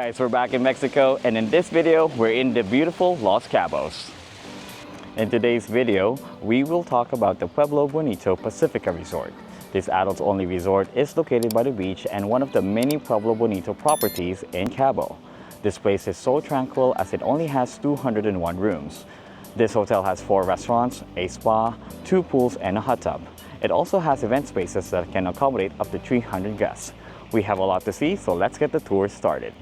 guys, we're back in Mexico, and in this video, we're in the beautiful Los Cabos. In today's video, we will talk about the Pueblo Bonito Pacifica Resort. This adults-only resort is located by the beach and one of the many Pueblo Bonito properties in Cabo. This place is so tranquil as it only has 201 rooms. This hotel has 4 restaurants, a spa, 2 pools, and a hot tub. It also has event spaces that can accommodate up to 300 guests. We have a lot to see, so let's get the tour started.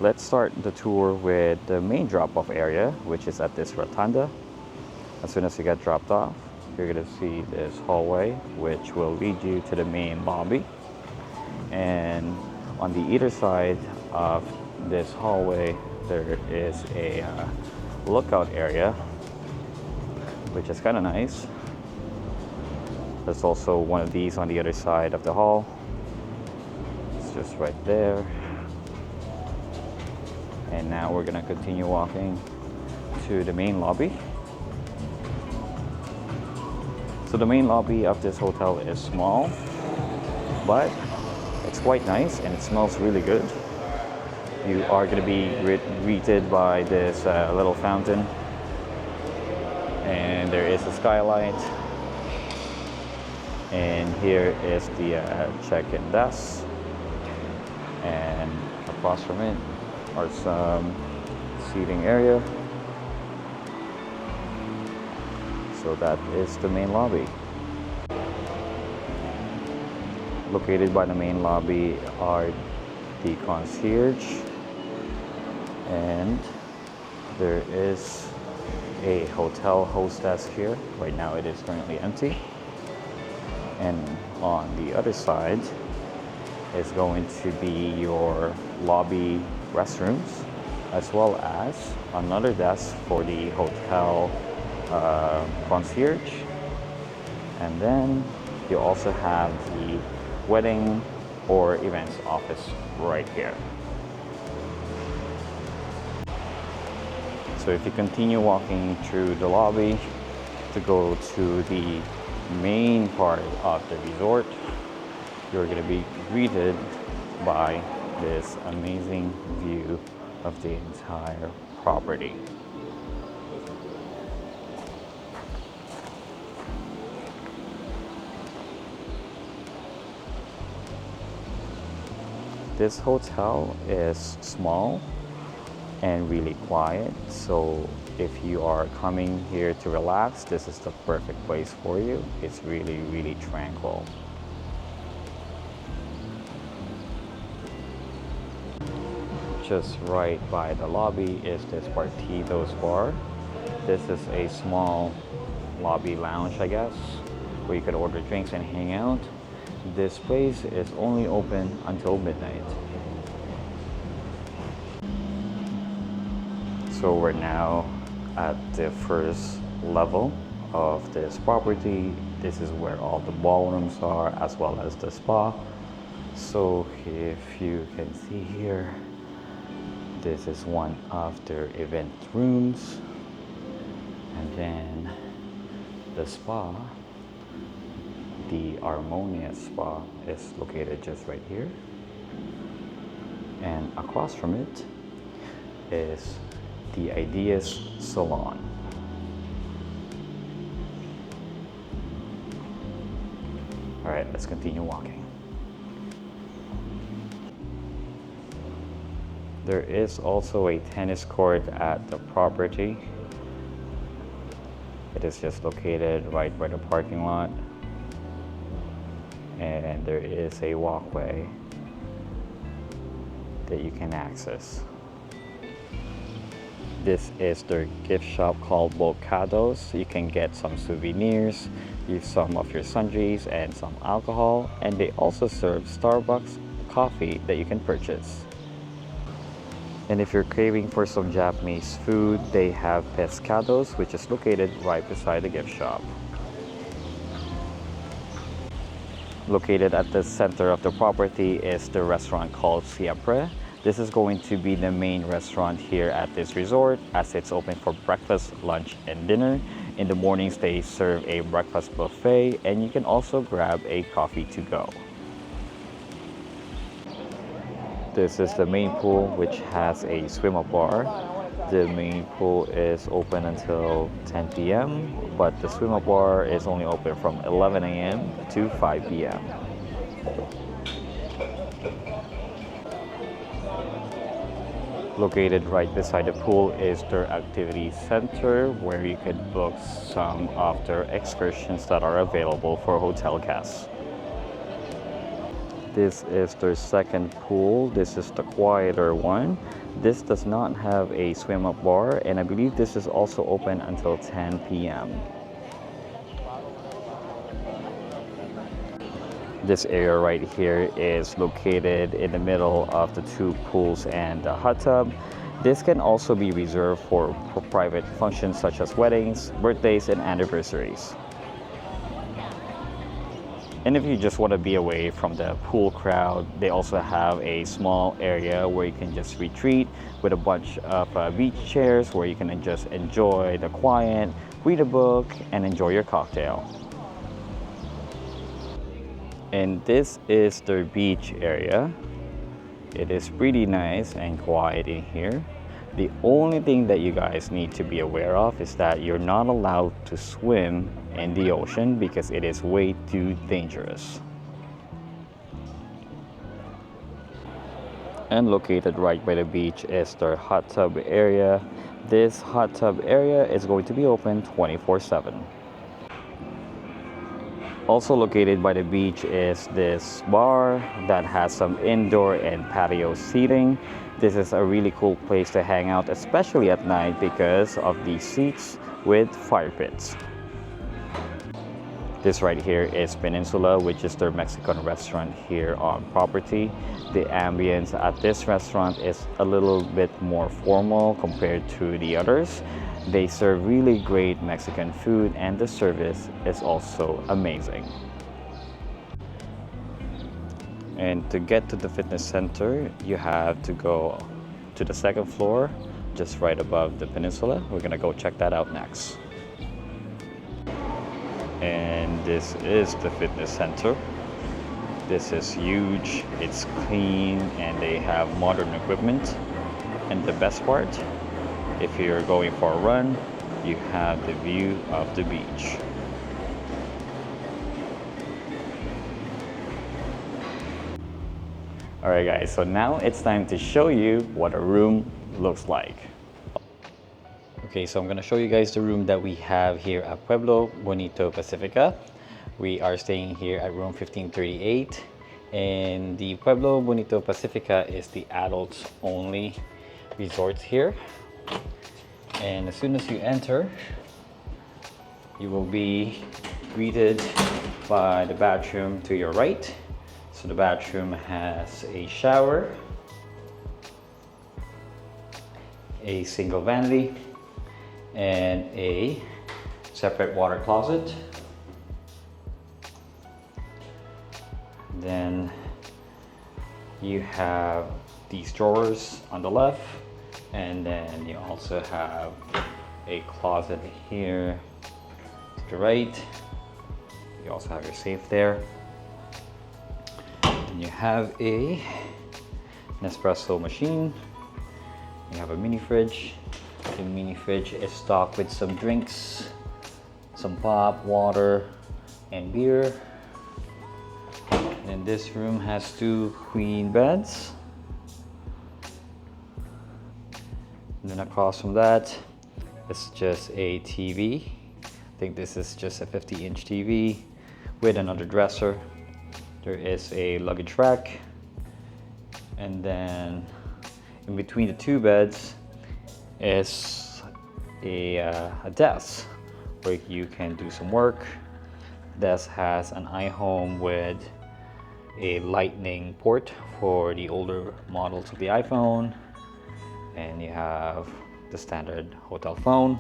Let's start the tour with the main drop-off area, which is at this rotunda. As soon as you get dropped off, you're going to see this hallway, which will lead you to the main lobby. And on the either side of this hallway, there is a lookout area, which is kind of nice. There's also one of these on the other side of the hall. It's just right there. And now we're gonna continue walking to the main lobby. So the main lobby of this hotel is small, but it's quite nice and it smells really good. You are gonna be greeted by this little fountain, and there is a skylight. And here is the check-in desk, and across from it are some seating area. So that is the main lobby. Located by the main lobby are the concierge, and there is a hotel hostess here. Right now it is currently empty. And on the other side is going to be your lobby restrooms, as well as another desk for the hotel concierge. And then you also have the wedding or events office right here. So if you continue walking through the lobby to go to the main part of the resort, you're going to be greeted by this amazing view of the entire property. This hotel is small and really quiet, so if you are coming here to relax, this is the perfect place for you. It's really, really tranquil. Just right by the lobby is this Partidos bar. This is a small lobby lounge, I guess, where you could order drinks and hang out. This place is only open until midnight. So we're now at the first level of this property. This is where all the ballrooms are, as well as the spa. So if you can see here, this is one of their event rooms. And then the spa, the Armonia Spa, is located just right here. And across from it is the Ideas Salon. All right, let's continue walking. There is also a tennis court at the property. It is just located right by the parking lot. And there is a walkway that you can access. This is their gift shop called Bocados. You can get some souvenirs, use some of your sundries and some alcohol, and they also serve Starbucks coffee that you can purchase. And if you're craving for some Japanese food, they have Pescados, which is located right beside the gift shop. Located at the center of the property is the restaurant called Siempre. This is going to be the main restaurant here at this resort, as it's open for breakfast, lunch, and dinner. In the mornings, they serve a breakfast buffet, and you can also grab a coffee to go. This is the main pool, which has a swim-up bar. The main pool is open until 10 p.m., but the swim-up bar is only open from 11 a.m. to 5 p.m. Located right beside the pool is their activity center, where you could book some of their excursions that are available for hotel guests. This is their second pool. This is the quieter one. This does not have a swim-up bar, and I believe this is also open until 10 p.m. This area right here is located in the middle of the two pools and the hot tub. This can also be reserved for private functions such as weddings, birthdays, and anniversaries. And if you just want to be away from the pool crowd, they also have a small area where you can just retreat with a bunch of beach chairs where you can just enjoy the quiet, read a book, and enjoy your cocktail. And this is their beach area. It is pretty nice and quiet in here. The only thing that you guys need to be aware of is that you're not allowed to swim in the ocean because it is way too dangerous. And located right by the beach is their hot tub area. This hot tub area is going to be open 24/7. Also located by the beach is this bar that has some indoor and patio seating. This is a really cool place to hang out, especially at night because of the seats with fire pits. This right here is Peninsula, which is their Mexican restaurant here on property. The ambience at this restaurant is a little bit more formal compared to the others. They serve really great Mexican food, and the service is also amazing. And to get to the fitness center, you have to go to the second floor, just right above the Peninsula. We're gonna go check that out next. And this is the fitness center. This is huge, it's clean, and they have modern equipment. And the best part, if you're going for a run, you have the view of the beach. Alright guys, so now it's time to show you what a room looks like. Okay, so I'm gonna show you guys the room that we have here at Pueblo Bonito Pacifica. We are staying here at room 1538, and the Pueblo Bonito Pacifica is the adults only resort here. And as soon as you enter, you will be greeted by the bathroom to your right. So the bathroom has a shower, a single vanity, and a separate water closet. Then you have these drawers on the left, and then you also have a closet here to the right. You also have your safe there. And you have an espresso machine. You have a mini fridge. The mini fridge is stocked with some drinks, some pop, water, and beer. And this room has 2 queen beds. And then across from that, it's just a TV. I think this is just a 50-inch TV with another dresser. There is a luggage rack. And then in between the 2 beds is a desk where you can do some work. Desk has an iHome with a lightning port for the older models of the iPhone, and you have the standard hotel phone.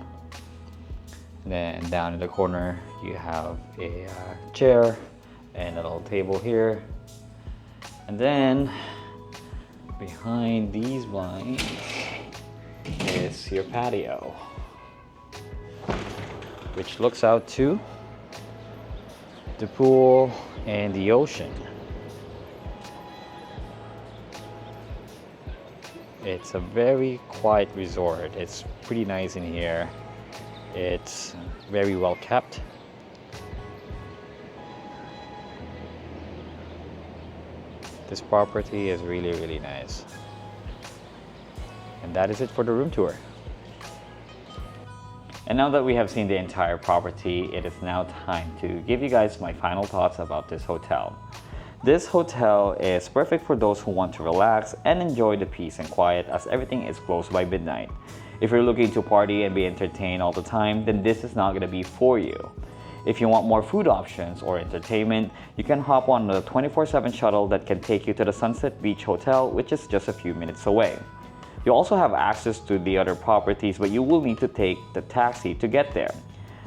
And then down in the corner you have a chair and a little table here, and then behind these blinds is your patio, which looks out to the pool and the ocean. It's a very quiet resort. It's pretty nice in here. It's very well kept. This property is really, really nice. And that is it for the room tour. And now that we have seen the entire property, it is now time to give you guys my final thoughts about this hotel. This hotel is perfect for those who want to relax and enjoy the peace and quiet, as everything is closed by midnight. If you're looking to party and be entertained all the time, then this is not going to be for you. If you want more food options or entertainment, you can hop on the 24/7 shuttle that can take you to the Sunset Beach Hotel, which is just a few minutes away. You also have access to the other properties, but you will need to take the taxi to get there.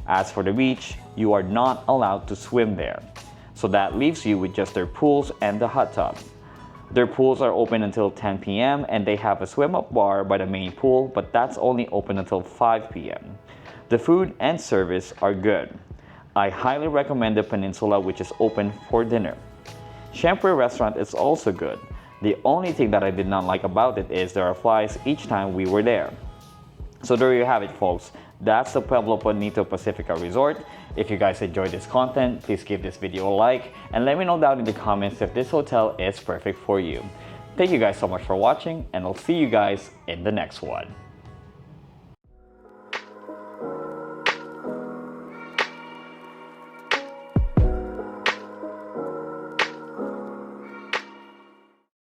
As for the beach, you are not allowed to swim there. So that leaves you with just their pools and the hot tub. Their pools are open until 10 p.m. and they have a swim-up bar by the main pool, but that's only open until 5 p.m. The food and service are good. I highly recommend the Peninsula, which is open for dinner. Champlain Restaurant is also good. The only thing that I did not like about it is there are flies each time we were there. So there you have it, folks. That's the Pueblo Bonito Pacifica Resort. If you guys enjoyed this content, please give this video a like and let me know down in the comments if this hotel is perfect for you. Thank you guys so much for watching, and I'll see you guys in the next one.